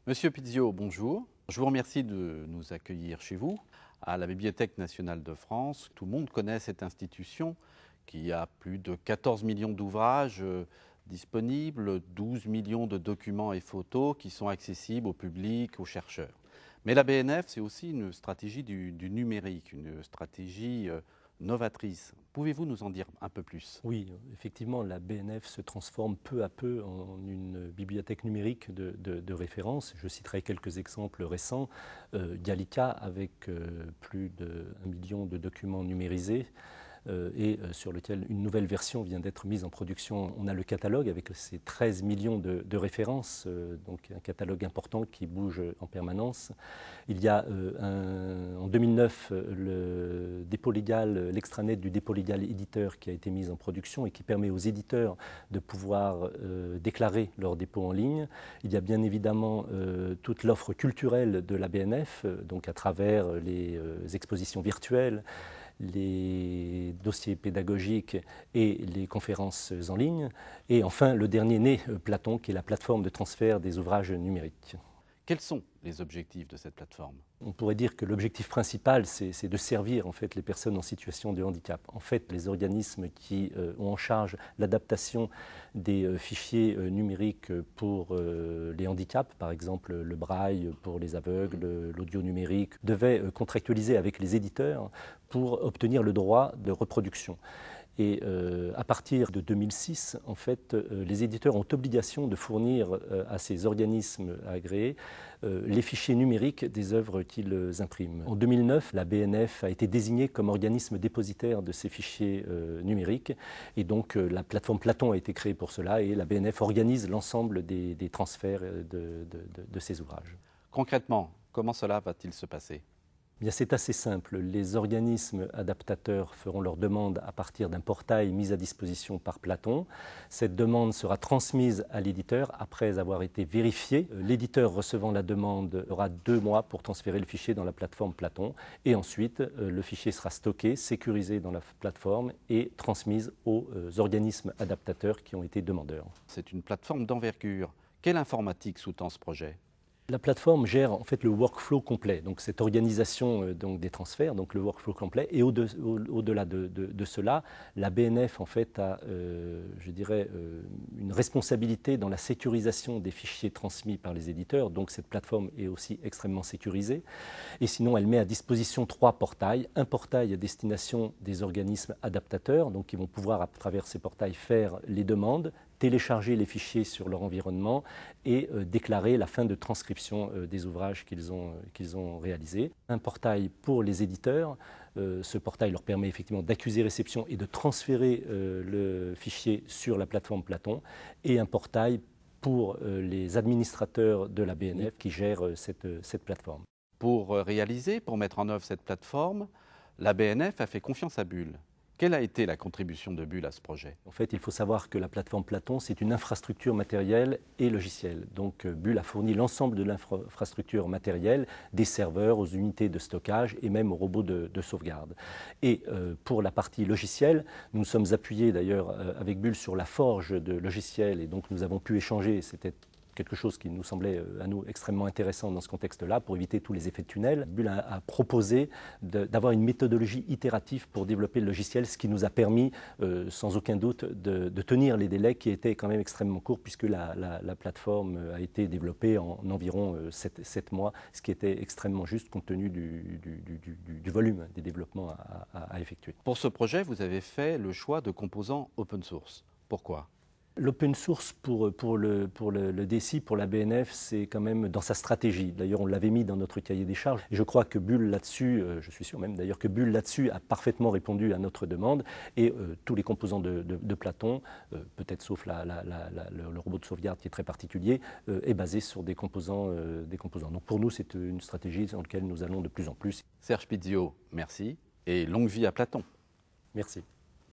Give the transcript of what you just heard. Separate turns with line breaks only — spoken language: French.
Monsieur Pizzio, bonjour. Je vous remercie de nous accueillir chez vous, à la Bibliothèque nationale de France. Tout le monde connaît cette institution qui a plus de 14 millions d'ouvrages disponibles, 12 millions de documents et photos qui sont accessibles au public, aux chercheurs. Mais la BNF, c'est aussi une stratégie du numérique, une stratégie novatrice. Pouvez-vous nous en dire un peu plus?
Oui, effectivement, la BNF se transforme peu à peu en une bibliothèque numérique de référence. Je citerai quelques exemples récents. Gallica, avec plus d'1 million de documents numérisés, et sur lequel une nouvelle version vient d'être mise en production. On a le catalogue avec ces 13 millions de références, donc un catalogue important qui bouge en permanence. Il y a en 2009 le dépôt légal, l'extranet du dépôt légal éditeur qui a été mis en production et qui permet aux éditeurs de pouvoir déclarer leur dépôt en ligne. Il y a bien évidemment toute l'offre culturelle de la BNF, donc à travers les expositions virtuelles, les dossiers pédagogiques et les conférences en ligne. Et enfin, le dernier né, Platon, qui est la plateforme de transfert des ouvrages numériques.
Quels sont les objectifs de cette plateforme?
On pourrait dire que l'objectif principal, c'est de servir en fait, les personnes en situation de handicap. En fait, les organismes qui ont en charge l'adaptation des fichiers numériques pour les handicaps, par exemple le braille pour les aveugles, l'audio numérique, devaient contractualiser avec les éditeurs pour obtenir le droit de reproduction. Et à partir de 2006, en fait, les éditeurs ont obligation de fournir à ces organismes agréés les fichiers numériques des œuvres qu'ils impriment. En 2009, la BNF a été désignée comme organisme dépositaire de ces fichiers numériques. Et donc, la plateforme Platon a été créée pour cela et la BNF organise l'ensemble des transferts de ces ouvrages.
Concrètement, comment cela va-t-il se passer?
Bien, c'est assez simple. Les organismes adaptateurs feront leur demande à partir d'un portail mis à disposition par Platon. Cette demande sera transmise à l'éditeur après avoir été vérifiée. L'éditeur recevant la demande aura 2 mois pour transférer le fichier dans la plateforme Platon. Et ensuite, le fichier sera stocké, sécurisé dans la plateforme et transmis aux organismes adaptateurs qui ont été demandeurs.
C'est une plateforme d'envergure. Quelle informatique sous-tend ce projet?
La plateforme gère en fait le workflow complet, donc cette organisation donc des transferts, donc le workflow complet. Et au-delà de cela, la BNF en fait a, je dirais, une responsabilité dans la sécurisation des fichiers transmis par les éditeurs. Donc cette plateforme est aussi extrêmement sécurisée. Et sinon, elle met à disposition 3 portails. Un portail à destination des organismes adaptateurs, donc qui vont pouvoir à travers ces portails faire les demandes, télécharger les fichiers sur leur environnement et déclarer la fin de transcription des ouvrages qu'ils ont réalisés. Un portail pour les éditeurs. Ce portail leur permet effectivement d'accuser réception et de transférer le fichier sur la plateforme Platon. Et un portail pour les administrateurs de la BNF qui gèrent cette plateforme.
Pour réaliser, pour mettre en œuvre cette plateforme, la BNF a fait confiance à Bull. Quelle a été la contribution de Bull à ce projet?
En fait, il faut savoir que la plateforme Platon, c'est une infrastructure matérielle et logicielle. Donc, Bull a fourni l'ensemble de l'infrastructure matérielle, des serveurs aux unités de stockage et même aux robots de sauvegarde. Et pour la partie logicielle, nous nous sommes appuyés d'ailleurs avec Bull sur la forge de logiciels et donc nous avons pu échanger. C'était quelque chose qui nous semblait à nous extrêmement intéressant dans ce contexte-là pour éviter tous les effets de tunnel. Bull a proposé d'avoir une méthodologie itérative pour développer le logiciel, ce qui nous a permis sans aucun doute de tenir les délais qui étaient quand même extrêmement courts puisque la plateforme a été développée en environ 7 mois, ce qui était extrêmement juste compte tenu du volume des développements à effectuer.
Pour ce projet, vous avez fait le choix de composants open source. Pourquoi?
L'open source pour le DSI, pour la BNF, c'est quand même dans sa stratégie. D'ailleurs, on l'avait mis dans notre cahier des charges. Et je crois que Bull là-dessus, je suis sûr même d'ailleurs que Bull là-dessus a parfaitement répondu à notre demande. Et tous les composants de Platon, peut-être sauf le robot de sauvegarde qui est très particulier, est basé sur des composants. Donc pour nous, c'est une stratégie dans laquelle nous allons de plus en plus.
Serge Pizzio, merci et longue vie à Platon.
Merci.